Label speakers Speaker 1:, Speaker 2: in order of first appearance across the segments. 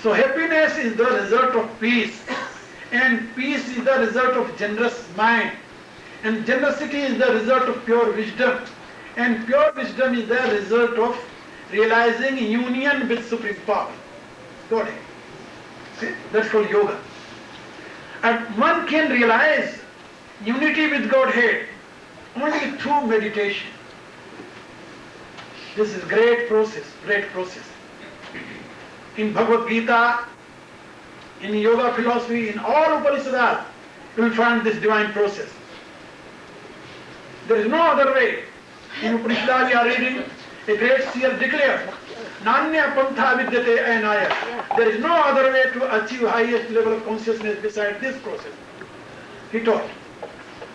Speaker 1: So happiness is the result of peace, and peace is the result of generous mind, and generosity is the result of pure wisdom, and pure wisdom is the result of realizing union with Supreme Power, Godhead. Okay? That's called yoga. And one can realize unity with Godhead only through meditation. This is great process, great process. In Bhagavad Gita, in yoga philosophy, in all Upanishads, you will find this divine process. There is no other way. In Upanishad we are reading, a great seer declares, Nanya Pantha Vidyate Ainaya. There is no other way to achieve highest level of consciousness besides this process. He taught.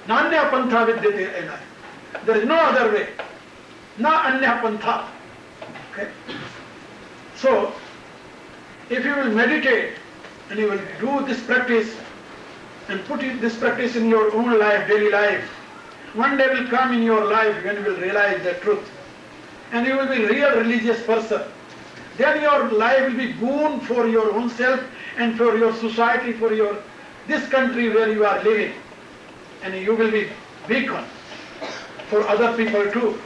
Speaker 1: Nanya Pantha Vidyate Ainaya. There is no other way. Na Anya Pantha. Okay? So, if you will meditate and you will do this practice and put this practice in your own life, daily life, one day will come in your life when you will realize the truth. And you will be a real religious person. Then your life will be boon for your own self and for your society, for your this country where you are living. And you will be beacon for other people too.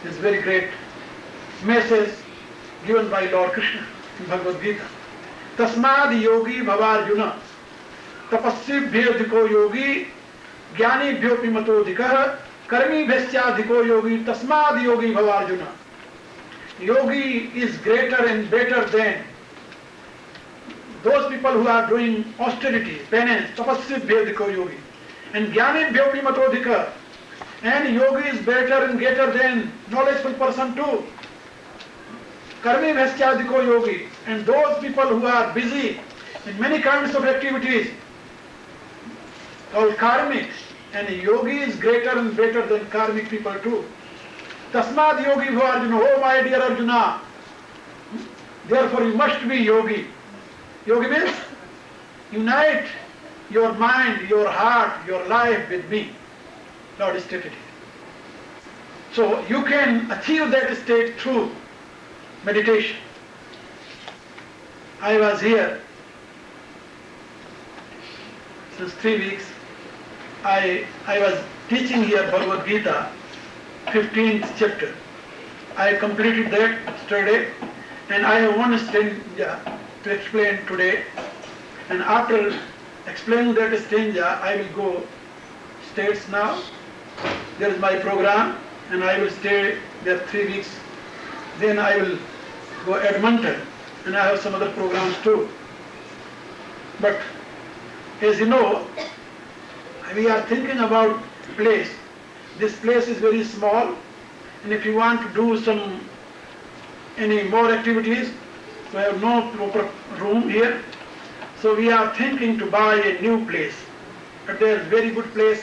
Speaker 1: This very great message given by Lord Krishna in Bhagavad Gita. Tasmad yogi bhavarjuna tapasibhyadhiko yogi jnani bhyopi matodhikah karmi bhasyadhiko yogi tasmad yogi bhavarjuna. Yogi is greater and better than those people who are doing austerity, penance, tapasibhyadhiko yogi. And jnani bhyopi matodhikah. And yogi is better and greater than knowledgeful person too. Karmi bhasyadhiko yogi. And those people who are busy in many kinds of activities called karmic. And yogi is greater and better than karmic people too. Tasmad yogi bhava Arjuna. Oh my dear Arjuna. Therefore you must be yogi. Yogi means unite your mind, your heart, your life with me. Lord stated it. So you can achieve that state through meditation. I was here since 3 weeks. I was teaching here Bhagavad Gita, 15th chapter. I completed that yesterday, and I have one stanza to explain today. And after explaining that stanza, I will go states now. There is my program, and I will stay there 3 weeks. Then I will go Edmonton, and I have some other programs too. But as you know, we are thinking about place. This place is very small, and if you want to do any more activities, we have no proper room here. So we are thinking to buy a new place. But there is very good place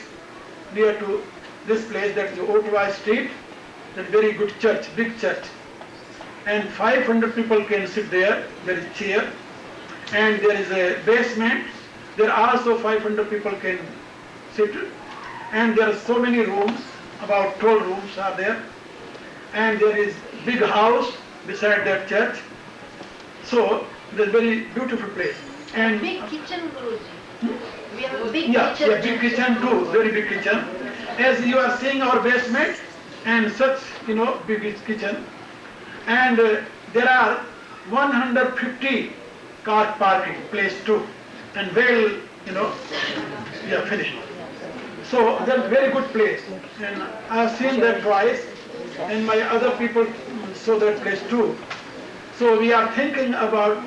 Speaker 1: near to this place, that is Ottawa Street, that very good church, big church. And 500 people can sit there, there is chair, and there is a basement, there also 500 people can sit, and there are so many rooms, about 12 rooms are there, and there is big house beside that church. So it is a very beautiful place. And
Speaker 2: big kitchen, Guruji. We have a big kitchen.
Speaker 1: Yeah, big kitchen too, very big kitchen. As you are seeing our basement and such, big kitchen. And there are 150 car parking place too. And finished. So that's a very good place. And I have seen that twice, and my other people saw that place too. So we are thinking about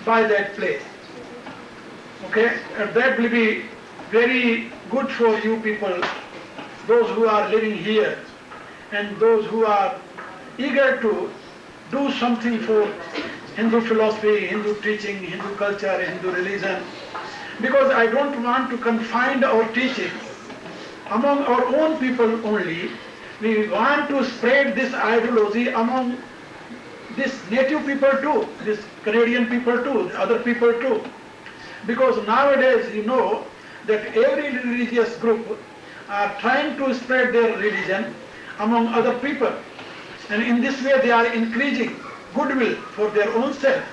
Speaker 1: buy that place. Okay, and that will be very good for you people, those who are living here, and those who are eager to do something for Hindu philosophy, Hindu teaching, Hindu culture, Hindu religion. Because I don't want to confine our teaching among our own people only. We want to spread this ideology among this native people too, this Canadian people too, other people too. Because nowadays you know that every religious group are trying to spread their religion among other people. And in this way they are increasing goodwill for their own self.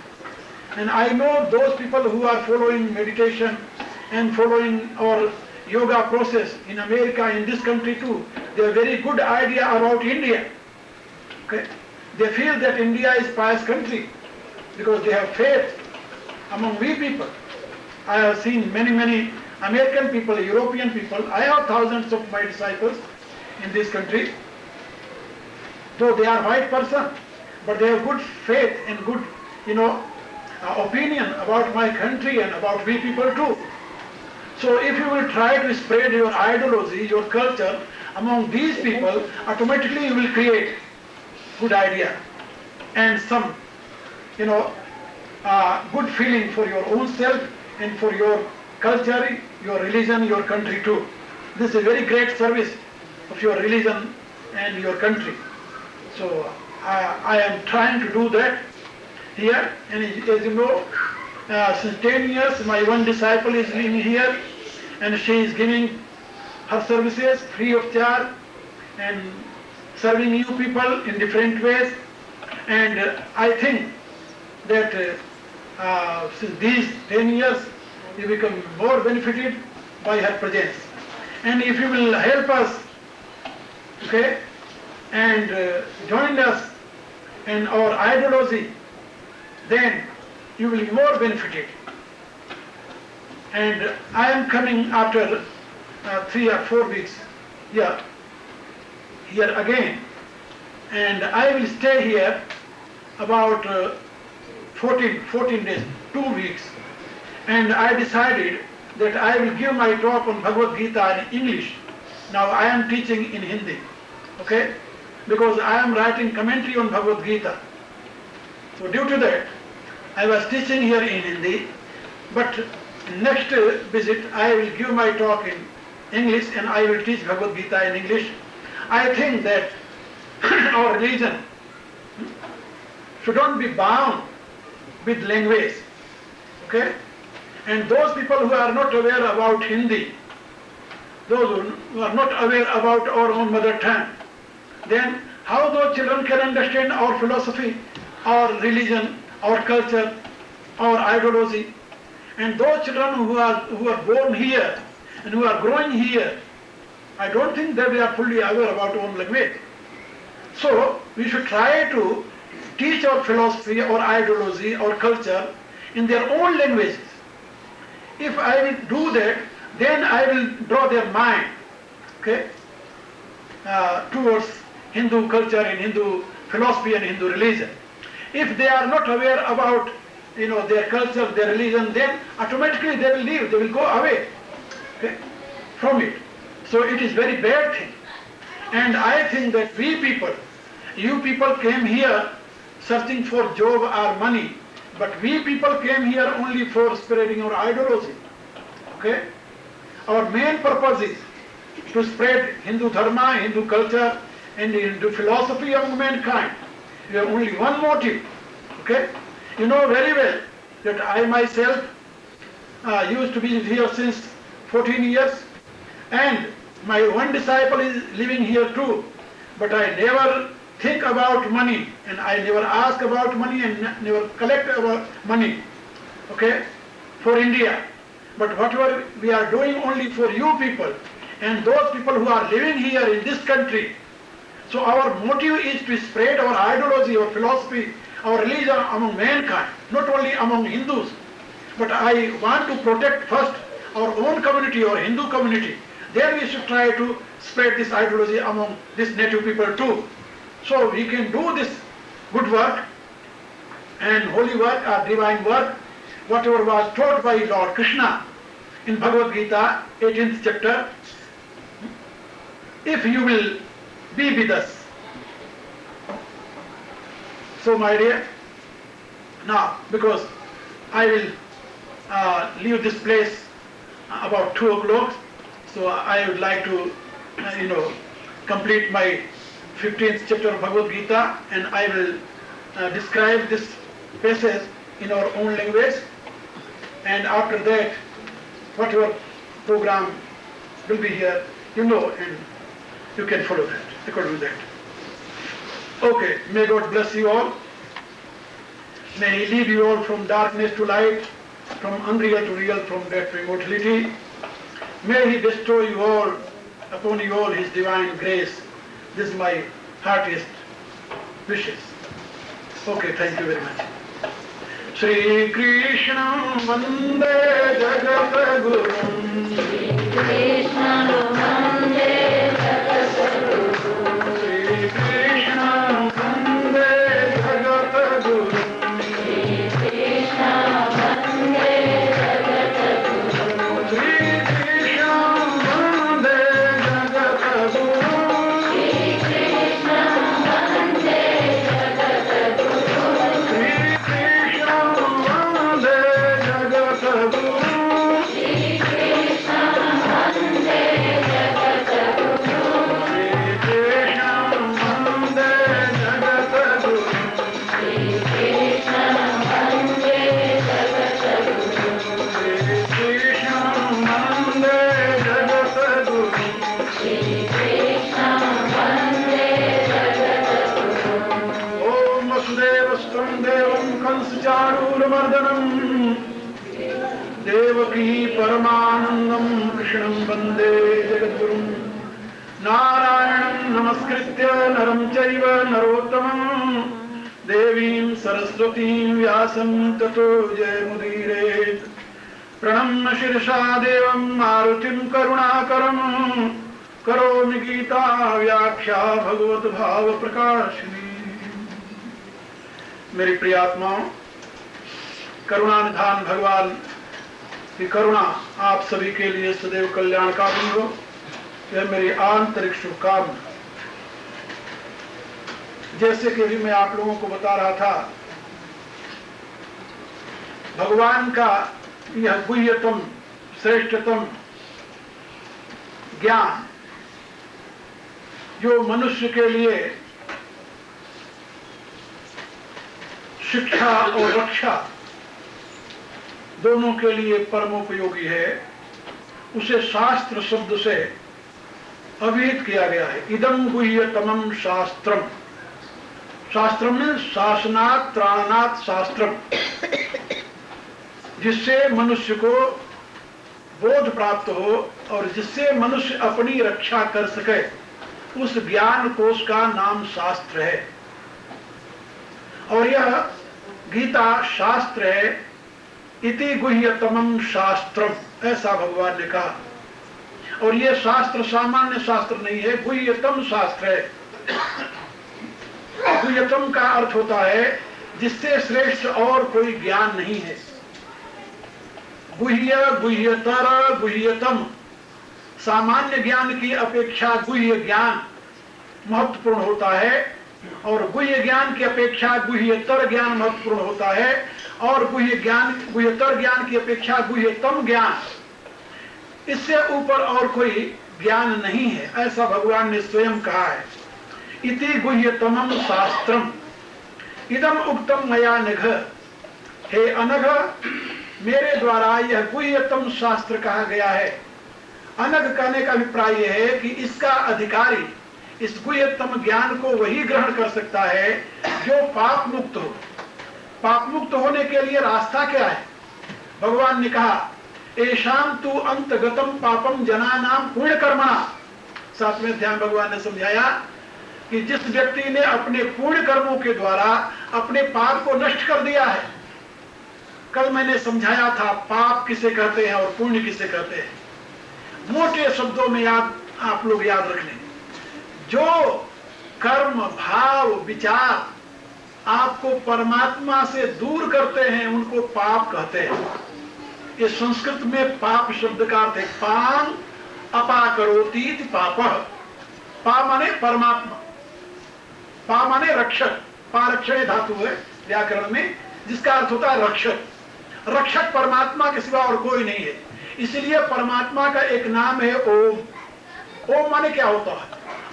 Speaker 1: And I know those people who are following meditation and following our yoga process in America, in this country too, they have very good idea about India. Okay? They feel that India is pious country because they have faith among we people. I have seen many American people, European people. I have thousands of my disciples in this country. Though they are white person, but they have good faith and good, opinion about my country and about we people too. So if you will try to spread your ideology, your culture among these people, automatically you will create good idea and some, good feeling for your own self and for your culture, your religion, your country too. This is a very great service of your religion and your country. So I am trying to do that here, and as you know, since 10 years my one disciple is living here, and she is giving her services free of charge and serving you people in different ways. And I think that since these 10 years you become more benefited by her presence. And if you will help us, okay, and join us in our ideology, then you will be more benefited. And I am coming after 3 or 4 weeks here again, and I will stay here about 14 days, 2 weeks, and I decided that I will give my talk on Bhagavad Gita in English. Now I am teaching in Hindi, okay, because I am writing commentary on Bhagavad Gita. So due to that, I was teaching here in Hindi, but next visit I will give my talk in English and I will teach Bhagavad Gita in English. I think that our religion should not be bound with language, okay? And those people who are not aware about Hindi, those who are not aware about our own mother tongue, then how those children can understand our philosophy, our religion, our culture, our ideology? And those children who are born here and who are growing here, I don't think that they are fully aware about our own language. So we should try to teach our philosophy, our ideology, our culture in their own languages. If I will do that, then I will draw their mind, okay, towards Hindu culture and Hindu philosophy and Hindu religion. If they are not aware about their culture, their religion, then automatically they will leave, they will go away, okay, from it. So it is very bad thing. And I think that we people, you people came here searching for job or money, but we people came here only for spreading our ideology, okay. Our main purpose is to spread Hindu dharma, Hindu culture and Hindu philosophy among mankind. We have only one motive, okay. You know very well that I myself used to be here since 14 years, and my one disciple is living here too, but I never think about money, and I never ask about money and never collect about money, okay, for India. But whatever we are doing only for you people and those people who are living here in this country. So our motive is to spread our ideology, our philosophy, our religion among mankind, not only among Hindus. But I want to protect first our own community, our Hindu community. Then we should try to spread this ideology among these native people too. So we can do this good work and holy work or divine work, whatever was taught by Lord Krishna in Bhagavad Gita, 18th chapter, if you will be with us. So my dear, now because I will leave this place about 2 o'clock, so I would like to complete my 15th chapter of Bhagavad Gita, and I will describe this passage in our own language, and after that whatever program will be here, and you can follow that according to that. Okay, may God bless you all. May He lead you all from darkness to light, from unreal to real, from death to immortality. May He bestow you all, upon you all, His divine grace. This is my heartiest wishes. Okay, thank you very much. Shri Krishna Vande Jagat Gurum.
Speaker 2: Krishna Vande
Speaker 1: Shri Krishna Vande Jagat Gurum.
Speaker 2: Krishna Vande
Speaker 1: Shri Krishna Vande Jagat Gurum.
Speaker 2: Krishna Vande
Speaker 1: Shri Krishna Vande Jagat Gurum.
Speaker 2: Krishna Vande
Speaker 1: Devaki परमानंदम कृष्णं वंदे जगद्गुरुं नारायणं नमस्कृत्य नरं चैव नरोत्तमं देवीं सरस्वतीं व्यासं ततो जयमुदीरयेत् प्रणम्य शिरसा देवं मारुतिं करुणाकरं करोमि गीता व्याख्या भगवत भाव प्रकाशिनी। मेरी प्रिय आत्माओं, करुणानिधान भगवान की करुणा आप सभी के लिए सदैव कल्याणकारी हो, यह मेरी आंतरिक शुभकामना। जैसे कि अभी मैं आप लोगों को बता रहा था, भगवान का यह गुह्यतम श्रेष्ठतम ज्ञान जो मनुष्य के लिए शिक्षा और रक्षा दोनों के लिए परमोपयोगी है, उसे शास्त्र शब्द से अभिहित किया गया है। इदम गुह्यतमं शास्त्रम। शास्त्रम में शासनात् त्राणात् शास्त्रम, जिससे मनुष्य को बोध प्राप्त हो और जिससे मनुष्य अपनी रक्षा कर सके, उस ज्ञान कोश का नाम शास्त्र है। और यह गीता शास्त्र है। इति गुह्यतमं शास्त्रम, ऐसा भगवान ने कहा। और यह शास्त्र सामान्य शास्त्र नहीं है, गुह्यतम शास्त्र है। गुह्यतम का अर्थ होता है जिससे श्रेष्ठ और कोई ज्ञान नहीं है। गुह्य, गुह्यतर, गुह्यतम, सामान्य ज्ञान की अपेक्षा गुह्य ज्ञान महत्वपूर्ण होता है, और गुह्य ज्ञान की अपेक्षा गुह्यतर ज्ञान महत्वपूर्ण होता है, और गुह्यतर ज्ञान की अपेक्षा गुह्यतम ज्ञान, इससे ऊपर और कोई ज्ञान नहीं है, ऐसा भगवान ने स्वयं कहा है। इति गुह्यतमं शास्त्रम इदम उक्तम मया नघ। हे अनघ, मेरे द्वारा यह गुह्यतम शास्त्र कहा गया है। अनघ कहने का अभिप्राय यह है कि इसका अधिकारी, इस गुह्यतम ज्ञान को वही ग्रहण कर सकता है जो पाप मुक्त हो। पाप मुक्त होने के लिए रास्ता क्या है? भगवान ने कहा, एशाम तु अंतगतम पापम जनानाम पुण्य कर्मणा। 7वें अध्याय भगवान ने समझाया कि जिस व्यक्ति ने अपने पुण्य कर्मों के द्वारा अपने पाप को नष्ट कर दिया है। कल मैंने समझाया था पाप किसे कहते हैं और पुण्य किसे कहते हैं। मोटे शब्दों में आप लोग याद रख लें। जो कर्म, भाव, विचार आपको परमात्मा से दूर करते हैं उनको पाप कहते हैं। ये संस्कृत में पाप शब्द का अर्थ है पांग अपाकरोति इति पापः। पा माने परमात्मा, पा माने रक्षक, पारक्षणे धातु है व्याकरण में, जिसका अर्थ होता है रक्षक। रक्षक परमात्मा के सिवा और कोई नहीं है। इसलिए परमात्मा का एक नाम है ओम। ओम माने क्या होता है?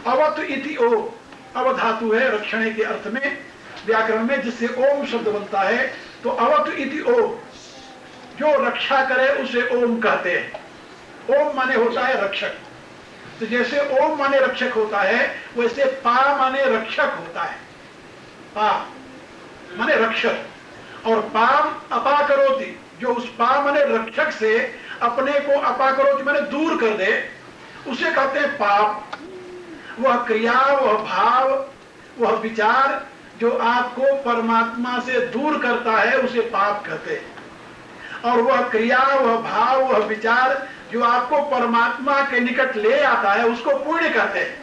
Speaker 1: अवत इति ओम, अव धातु है रक्षणे के अर्थ में व्याकरण में, जिससे ओम शब्द बनता है। तो अवत इति ओम, जो रक्षा करे उसे ओम कहते हैं। ओम माने होता है रक्षक। तो जैसे ओम माने रक्षक होता है, वैसे पा माने रक्षक होता है। पा माने रक्षक। और पाम अपाकरोति, जो उस पाम माने रक्षक से अपने को अपाकरोति माने दूर कर दे, उसे कहते हैं पाप। वह क्रिया, वह भाव, वह विचार जो आपको परमात्मा से दूर करता है उसे पाप कहते हैं। और वह क्रिया, वह भाव, वह विचार जो आपको परमात्मा के निकट ले आता है उसको पुण्य कहते हैं।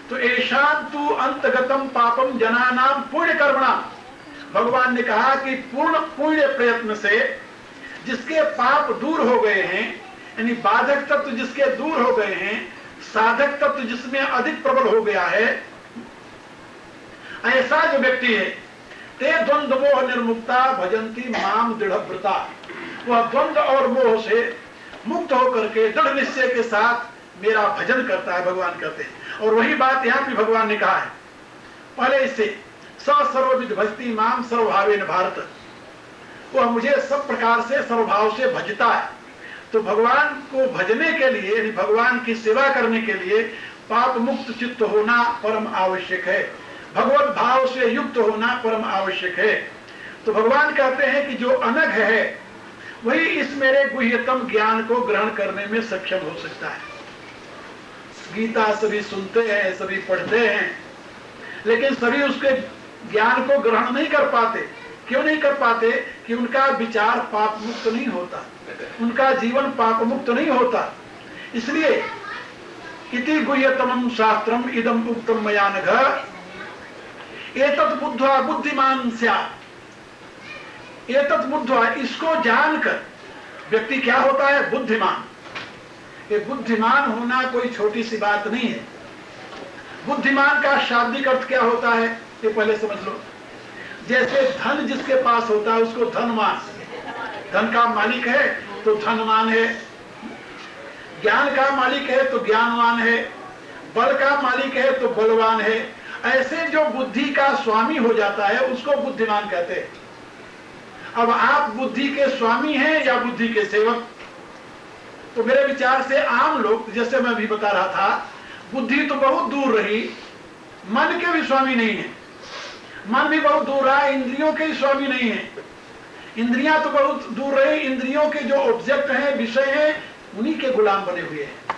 Speaker 1: तो ऐशान तु अंतगतम पापम जनानाम पुण्य कर्मणा। भगवान ने कहा कि पूर्ण पुण्य प्रयत्न से जिसके पाप दूर हो गए हैं, यानी बाधक तत्व जिसके दूर हो गए हैं, साधक तत्व जिसमें अधिक प्रबल हो गया है, ऐसा जो व्यक्ति है, ते द्वंद्व मोह निर्मुक्ता भजंती माम दृढ़व्रता। वह द्वंद्व और मोह से मुक्त होकर के दृढ़ निश्चय के साथ मेरा भजन करता है, भगवान कहते हैं। और वही बात यहाँ भी भगवान ने कहा है पहले इससे, स सर्वविद भजती माम सर्वभावेन भारत। वह मुझे सब प्रकार से सर्वभाव से भजता है। तो भगवान को भजने के लिए, यानी भगवान की सेवा करने के लिए पाप मुक्त चित्त होना परम आवश्यक है, भगवत भाव से युक्त होना परम आवश्यक है। तो भगवान कहते हैं कि जो अनघ है वही इस मेरे गुह्यतम ज्ञान को ग्रहण करने में सक्षम हो सकता है। गीता सभी सुनते हैं, सभी पढ़ते हैं, लेकिन सभी उसके ज्ञान को ग्रहण नहीं कर पाते। क्यों नहीं कर पाते? कि उनका विचार पाप मुक्त नहीं होता, उनका जीवन पाप मुक्त नहीं होता। इसलिए इति गुह्यतमं शास्त्रम इदम उक्तम मया नघ एतत् बुद्ध्वा बुद्धिमान स्यात्। एतत् बुद्ध्वा, इसको जानकर व्यक्ति क्या होता है? बुद्धिमान। ये बुद्धिमान होना कोई छोटी सी बात नहीं है। बुद्धिमान का शाब्दिक अर्थ क्या होता है ये पहले समझ लो। जैसे धन जिसके पास होता है उसको धनवान, धन का मालिक है तो धनवान है, ज्ञान का मालिक है तो ज्ञानवान है, बल का मालिक है तो बलवान है। ऐसे जो बुद्धि का स्वामी हो जाता है उसको बुद्धिमान कहते हैं। अब आप बुद्धि के स्वामी हैं या बुद्धि के सेवक? तो मेरे विचार से आम लोग, जैसे मैं भी बता रहा था, बुद्धि तो बहुत दूर रही, मन के भी स्वामी नहीं है। मन भी बहुत दूर रहा, इंद्रियों के स्वामी नहीं है। इंद्रियां तो बहुत दूर रही, इंद्रियों के जो ऑब्जेक्ट हैं, विषय हैं, उन्हीं के गुलाम बने हुए हैं।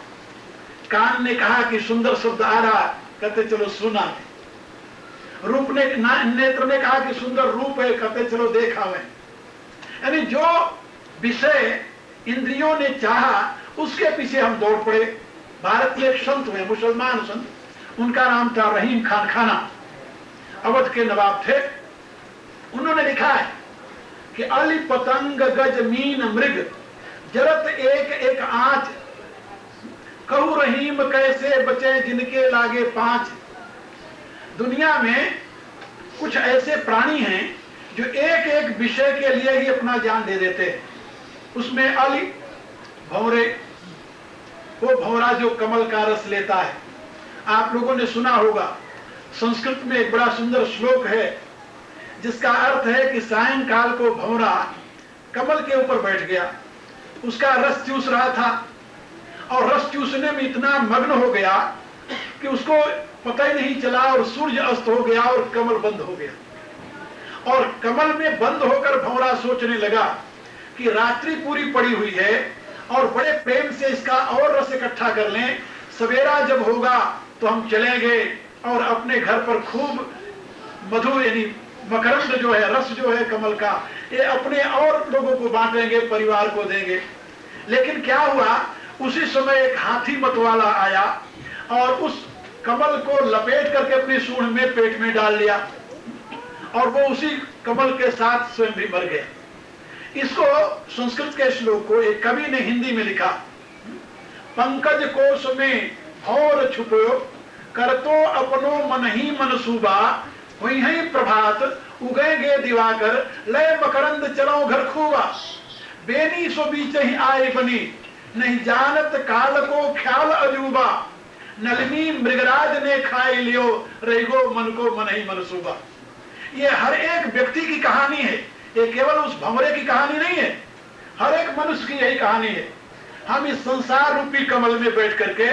Speaker 1: कान ने कहा कि सुंदर शब्द आ रहा, कहते चलो सुना। रूप ने, नेत्र ने कहा कि सुंदर रूप है, कहते चलो देखा है। यानी जो विषय इंद्रियों ने चाहा उसके पीछे हम दौड़ पड़े। भारत के एक संत हुए, मुसलमान संत, उनका नाम था रहीम खान खाना, अवध के नवाब थे। उन्होंने लिखा है कि अली पतंग गज मीन मृग जरत एक एक आंच, कहू रहीम कैसे बचे जिनके लागे पांच। दुनिया में कुछ ऐसे प्राणी हैं जो एक एक विषय के लिए ही अपना जान दे देते हैं। उसमें अली भंवरे, वो भंवरा जो कमल का रस लेता है। आप लोगों ने सुना होगा, संस्कृत में एक बड़ा सुंदर श्लोक है जिसका अर्थ है कि सायंकाल को भंवरा कमल के ऊपर बैठ गया, उसका रस चूस रहा था और रस चूसने में इतना मग्न हो गया कि उसको पता ही नहीं चला और सूर्य अस्त हो गया और कमल बंद हो गया। और कमल में बंद होकर भंवरा सोचने लगा कि रात्रि पूरी पड़ी हुई है और बड़े प्रेम से इसका और रस इकट्ठा कर लें, सवेरा जब होगा तो हम चलेंगे और अपने घर पर खूब मधु यानी मकरंद जो है, रस जो है कमल का, ये अपने और लोगों को बांटेंगे, परिवार को देंगे। लेकिन क्या हुआ, उसी समय एक हाथी मतवाला आया और उस कमल को लपेट करके अपनी सूंड में पेट में डाल लिया और वो उसी कमल के साथ स्वयं भी मर गया। इसको संस्कृत के श्लोक को एक कवि ने हिंदी में लिखा, पंकज कोश में भौर छुपो करतो अपनो मन ही मनसूबा, वही है प्रभात उगेंगे दिवाकर लय मकरंद चलो घर खूबा। बेनी सो बीच ही आए बनी नहीं जानत काल को ख्याल अजूबा, नलिनी मृगराज ने खाए लियो रेगो मन को मन ही मनसूबा। ये हर एक व्यक्ति की कहानी है, ये केवल उस भंवरे की कहानी नहीं है, हर एक मनुष्य की यही कहानी है। हम इस संसार रूपी कमल में बैठ करके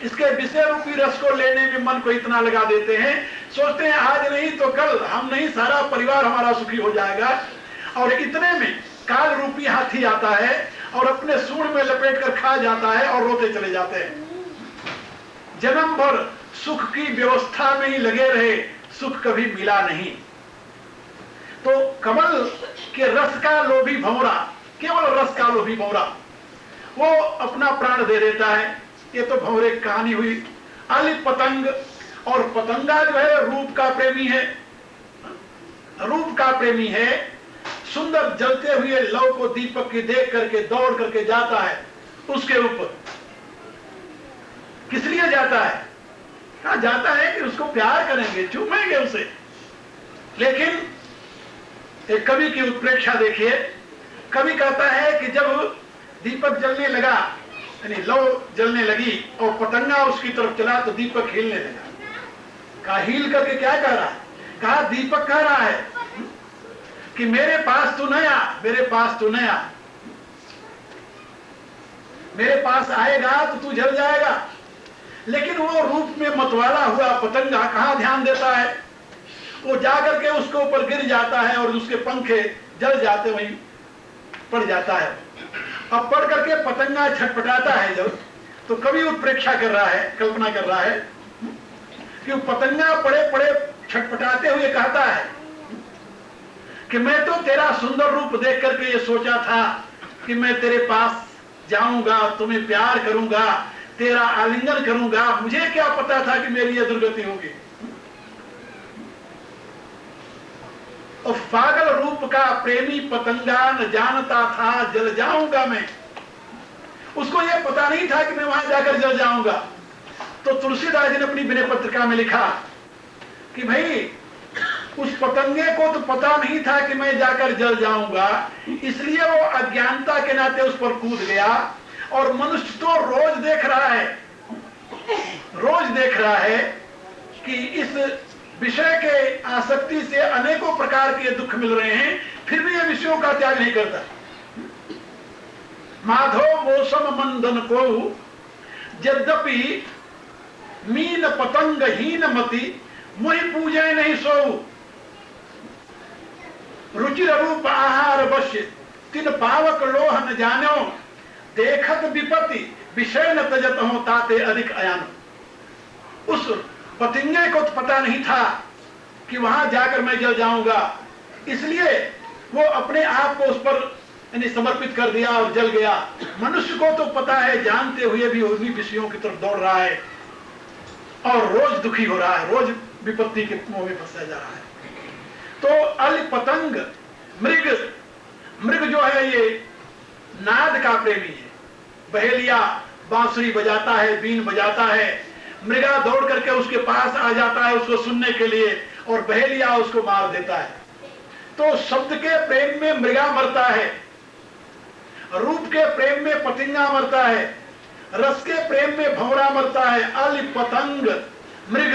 Speaker 1: इसके विषय रूपी रस को लेने में मन को इतना लगा देते हैं, सोचते हैं आज नहीं तो कल, हम नहीं सारा परिवार हमारा सुखी हो जाएगा। और इतने में काल रूपी हाथी आता है और अपने सूंड में लपेट कर खा जाता है और रोते चले जाते हैं। जन्म भर सुख की व्यवस्था में ही लगे रहे, सुख कभी मिला नहीं। तो कमल के रस का लोभी भंवरा, केवल रस का लोभी भंवरा, वो अपना प्राण दे देता है। ये तो भंवरे की कहानी हुई। अलिप पतंग, और पतंगा जो है रूप का प्रेमी है, रूप का प्रेमी है। सुंदर जलते हुए लौ को दीपक की देख करके दौड़ करके जाता है उसके ऊपर। किस लिए जाता है? हाँ, जाता है कि उसको प्यार करेंगे, चूमेंगे उसे। लेकिन एक कवि की उत्प्रेक्षा देखिए। कवि कहता है कि जब दीपक जलने लगा, यानी लौ जलने लगी और पतंगा उसकी तरफ चला तो दीपक हिलने लगा। कहा हिल करके क्या कह रहा है? कहा दीपक कह रहा है कि मेरे पास तू न आ, मेरे पास तू न आ, मेरे पास आएगा तो तू जल जाएगा। लेकिन वो रूप में मतवाला हुआ पतंगा कहां ध्यान देता है? वो जाकर के उसके ऊपर गिर जाता है और उसके पंखे जल जाते, वहीं पड़ जाता है। अब पड़ करके पतंगा छटपटाता है जब, तो कभी उत्प्रेक्षा कर रहा है, कल्पना कर रहा है कि पतंगा पड़े पड़े छटपटाते हुए कहता है कि मैं तो तेरा सुंदर रूप देख करके ये सोचा था कि मैं तेरे पास जाऊंगा, तुम्हें प्यार करूंगा, तेरा आलिंगन करूंगा, मुझे क्या पता था कि मेरी ये दुर्गति होगी। और पागल रूप का प्रेमी पतंगा न जानता था जल जाऊंगा मैं। उसको यह पता नहीं था कि मैं वहां जाकर जल जाऊंगा। तो तुलसीदास जी ने अपनी विनय पत्रिका में लिखा कि भाई उस पतंगे को तो पता नहीं था कि मैं जाकर जल जाऊंगा, इसलिए वो अज्ञानता के नाते उस पर कूद गया। और मनुष्य तो रोज देख रहा है, रोज देख रहा है कि इस विषय के आसक्ति से अनेकों प्रकार के दुख मिल रहे हैं, फिर भी ये विषयों का त्याग नहीं करता। माधव मौसम मंदन को यद्यपि मीन पतंग हीन मति मुहि पूजे नहीं सोऊ। रुचिर रूप आहार वश्य तिन पावक लोह न जानो। देखत विपत्ति विषय न तजत हो ताते अधिक अयानो। उस पतंगे को तो पता नहीं था कि वहां जाकर मैं जल जाऊंगा, इसलिए वो अपने आप को उस पर यानी समर्पित कर दिया और जल गया। मनुष्य को तो पता है, जानते हुए भी उन्हीं विषयों की तरफ दौड़ रहा है और रोज दुखी हो रहा है, रोज विपत्ति के मुंह में फंसा जा रहा है। तो अल पतंग मृग, मृग जो है ये नाद का प्रेमी है। बहेलिया बांसुरी बजाता है, बीन बजाता है, मृगा दौड़ करके उसके पास आ जाता है उसको सुनने के लिए और बहेलिया उसको मार देता है। तो शब्द के प्रेम में मृगा मरता है, रूप के प्रेम में पतंगा मरता है, रस के प्रेम में भंवरा मरता है। अल पतंग मृग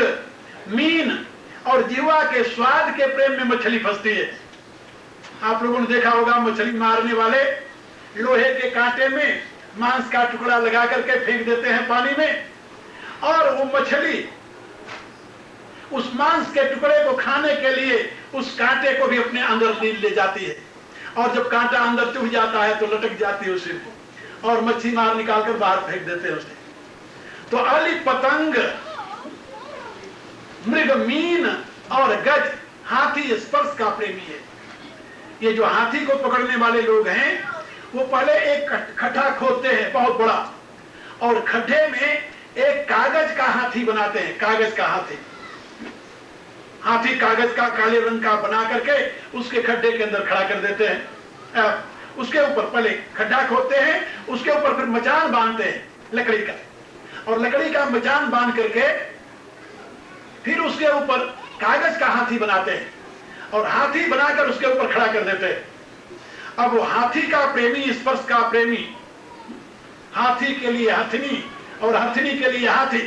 Speaker 1: मीन और जीवा के स्वाद के प्रेम में मछली फंसती है। आप लोगों ने देखा होगा मछली मारने वाले लोहे के कांटे में मांस का टुकड़ा लगा करके फेंक देते हैं पानी में, और वो मछली उस मांस के टुकड़े को खाने के लिए उस कांटे को भी अपने अंदर ले जाती है, और जब कांटा अंदर चुभ जाता है तो लटक जाती है उसी को, और मच्छी मार निकालकर बाहर फेंक देते हैं उसे। तो अली पतंग मृग मीन और गज हाथी स्पर्श का प्रेमी है। ये जो हाथी को पकड़ने वाले लोग हैं वो पहले एक खड्डा खोदते हैं बहुत बड़ा, और खड्डे में एक कागज का हाथी बनाते हैं। कागज का हाथी, हाथी कागज का काले रंग का बना करके उसके खड्डे के अंदर खड़ा कर देते हैं। उसके ऊपर पहले खड्डा खोदते हैं, उसके ऊपर फिर मचान बांधते हैं लकड़ी का, और लकड़ी का मचान बांध करके फिर उसके ऊपर कागज का हाथी बनाते हैं और हाथी बनाकर उसके ऊपर खड़ा कर देते हैं। अब वो हाथी का प्रेमी, स्पर्श का प्रेमी, हाथी के लिए हथनी और हथनी के लिए हाथी,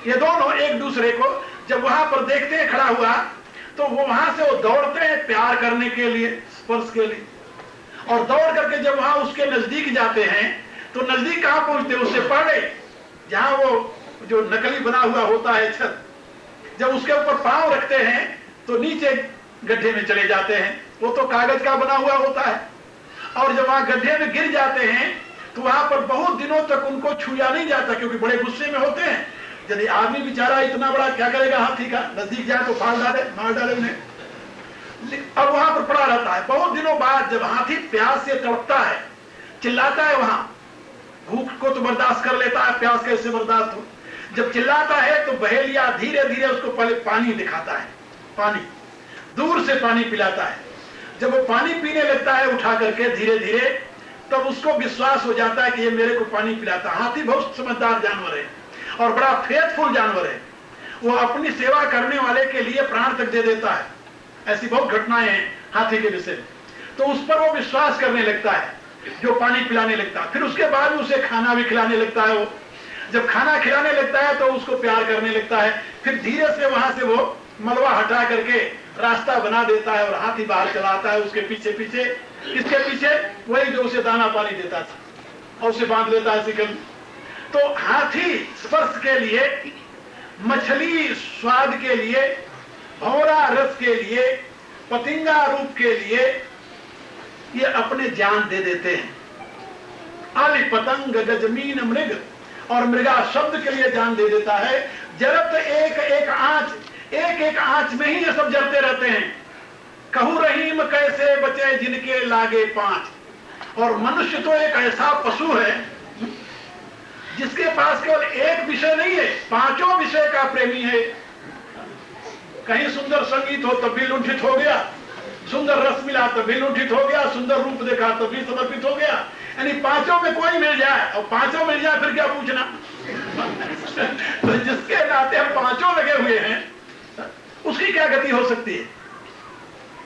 Speaker 1: ये दोनों एक दूसरे को जब वहां पर देखते हैं खड़ा हुआ तो वो वहां से वो दौड़ते हैं प्यार करने के लिए, स्पर्श के लिए, और दौड़ करके जब वहां उसके नजदीक जाते हैं तो नजदीक कहां पहुंचते हैं? उससे पहले जहां वो जो नकली बना हुआ होता है छत, जब उसके ऊपर पांव रखते हैं तो नीचे गड्ढे में चले जाते हैं। वो तो कागज का बना हुआ होता है, और जब वहां गड्ढे में गिर जाते हैं तो वहां पर बहुत दिनों तक उनको छुआ नहीं जाता, क्योंकि बड़े गुस्से में होते हैं। यदि आदमी बेचारा इतना बड़ा क्या करेगा, हाथी का नजदीक जाए तो फाड़ डाले, मार डाले उन्हें। अब वहां पर पड़ा रहता है। बहुत दिनों बाद जब हाथी प्यास से तड़पता है, चिल्लाता है, वहां भूख को तो बर्दाश्त कर लेता है, प्यास कैसे बर्दाश्त हो। जब चिल्लाता है तो बहेलिया धीरे धीरे उसको पहले पानी दिखाता है, पानी दूर से पानी पिलाता है। जब वो पानी पीने लगता है उठा करके धीरे धीरे, तब उसको विश्वास हो जाता है कि ये मेरे को पानी पिलाता। हाथी बहुत समझदार जानवर है और बड़ा फेथफुल जानवर है। वो अपनी सेवा करने वाले के लिए प्राण तक दे देता है। ऐसी बहुत घटनाएं हैं हाथी के विषय। तो उस पर वो विश्वास करने लगता है, जो पानी पिलाने लगता है। फिर उसके बाद उसे खाना भी खिलाने लगता है। वो जब खाना खिलाने लगता है तो उसको प्यार करने लगता है। फिर धीरे से वहां से वो मलबा हटा करके रास्ता बना देता है और हाथी बाहर चलाता है उसके पीछे पीछे। किसके पीछे? वही जो उसे दाना पानी देता था, और उसे बांध लेता है शिकल। तो हाथी स्पर्श के लिए, मछली स्वाद के लिए, भौरा रस के लिए, पतिंगा रूप के लिए ये अपने जान दे देते हैं। आली पतंग गजमीन मृग, और मृगा शब्द के लिए जान दे देता है। जरत एक एक आंच में ही ये सब जलते रहते हैं। कहू रहीम कैसे बचे जिनके लागे पांच। और मनुष्य तो एक ऐसा पशु है जिसके पास केवल एक विषय नहीं है, पांचों विषय का प्रेमी है। कहीं सुंदर संगीत हो तब भी लुंठित हो गया, सुंदर रस मिला तब भी लुंठित हो गया, सुंदर रूप देखा तब भी समर्पित हो गया। यानी पांचों में कोई मिल जाए, और पांचों मिल जाए फिर क्या पूछना। तो जिसके नाते हम पांचों लगे हुए हैं उसकी क्या गति हो सकती है।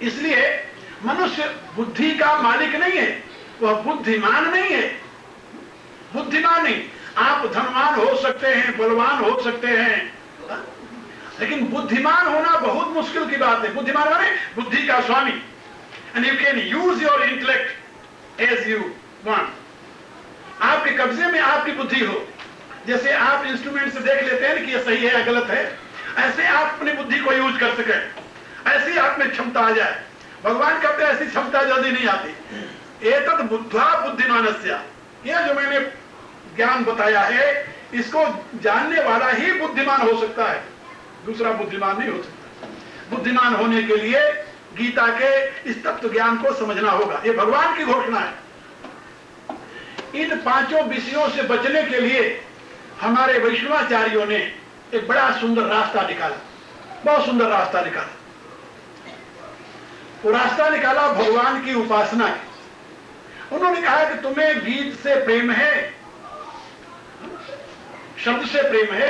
Speaker 1: इसलिए मनुष्य बुद्धि का मालिक नहीं है, वह बुद्धिमान नहीं है। बुद्धिमान नहीं, आप धनवान हो सकते हैं, बलवान हो सकते हैं, लेकिन बुद्धिमान होना बहुत मुश्किल की बात है। बुद्धिमान माने बुद्धि का स्वामी। And you can use your intellect as you want. आपके कब्जे में आपकी बुद्धि हो। जैसे आप इंस्ट्रूमेंट से देख लेते हैं कि ये सही है या गलत है, ऐसे आप अपनी बुद्धि को यूज कर सके, ऐसी आप में क्षमता आ जाए। भगवान कहते हैं ऐसी क्षमता जल्दी नहीं आती। एतत् बुद्ध्वा बुद्धिमानस्य, यह जो मैंने ज्ञान बताया है इसको जानने वाला ही बुद्धिमान हो सकता है, दूसरा बुद्धिमान नहीं हो सकता। बुद्धिमान होने के लिए गीता के इस तत्व ज्ञान को समझना होगा। ये भगवान की घोषणा है। इन पांचों विषयों से बचने के लिए हमारे वैष्णवाचार्यों ने एक बड़ा सुंदर रास्ता निकाला, बहुत सुंदर रास्ता निकाला। वो रास्ता निकाला भगवान की उपासना की। उन्होंने कहा कि तुम्हें गीत से प्रेम है, शब्द से प्रेम है,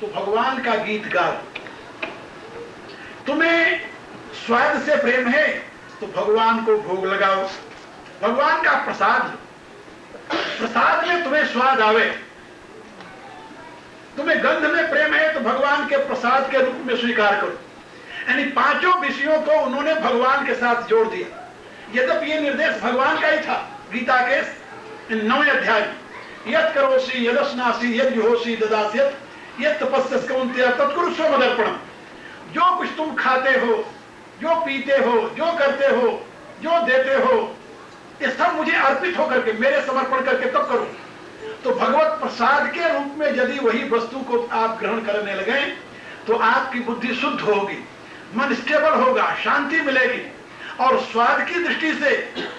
Speaker 1: तो भगवान का गीत गाओ। तुम्हें स्वाद से प्रेम है तो भगवान को भोग लगाओ, भगवान का प्रसाद लो। प्रसाद में तुम्हें स्वाद आवे। तुम्हें गंध में प्रेम है तो भगवान के प्रसाद के रूप में स्वीकार करो। यानी पांचों विषयों को उन्होंने भगवान के साथ जोड़ दिया। यद्यपि ये निर्देश भगवान का ही था गीता के 9वें अध्याय में, यत् करोसि यदस्नासि यद् जुहोसि ददास्यत् यत् तपस्यसि कौन्तेय तत्कुरुष्व मदर्पणम्। जो कुछ तुम खाते हो, जो पीते हो, जो करते हो, जो देते हो, ये सब मुझे अर्पित होकर के, मेरे समर्पण करके तब करो। तो भगवत प्रसाद के रूप में यदि वही वस्तु को आप ग्रहण करने लगे तो आपकी बुद्धि शुद्ध होगी, मन स्टेबल होगा, शांति मिलेगी। और स्वाद की दृष्टि से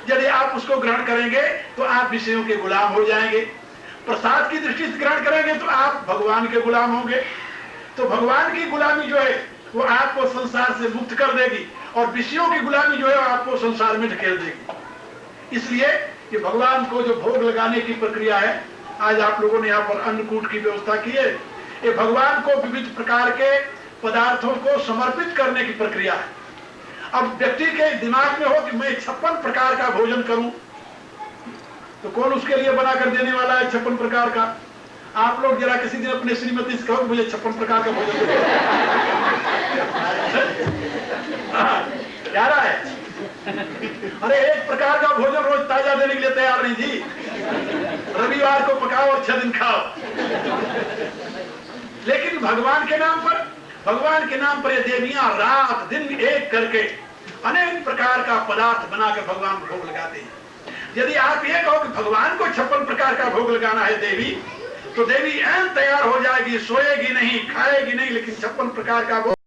Speaker 1: यदि आप उसको ग्रहण करेंगे तो आप विषयों के गुलाम हो जाएंगे। प्रसाद की दृष्टि से ग्रहण करेंगे तो आप भगवान के गुलाम होंगे। तो भगवान की गुलामी जो है वो आपको संसार से मुक्त कर देगी, और विषयों की गुलामी जो है आपको संसार में ढकेल देगी। इसलिए ये भगवान को जो भोग लगाने की प्रक्रिया है, आज आप लोगों ने यहाँ पर अन्नकूट की व्यवस्था की है, ये भगवान को विविध प्रकार के पदार्थों को समर्पित करने की प्रक्रिया है। अब व्यक्ति के दिमाग में हो कि मैं 56 प्रकार का भोजन करूं, तो कौन उसके लिए बनाकर देने वाला है 56 प्रकार का? आप लोग जरा किसी दिन अपने श्रीमती से कहो मुझे 56 प्रकार का भोजन दो। क्या रहा है? अरे एक प्रकार का भोजन रोज ताजा देने के लिए तैयार नहीं जी। रविवार को पकाओ और 6 दिन खाओ। लेकिन भगवान के नाम पर ये देवियां रात दिन एक करके अनेक प्रकार का पदार्थ बनाकर भगवान को भोग लगाते हैं। यदि आप ये कहो कि भगवान को 56 प्रकार का भोग लगाना है देवी, तो देवी ऐन तैयार हो जाएगी, सोएगी नहीं, खाएगी नहीं, लेकिन 56 प्रकार का भोग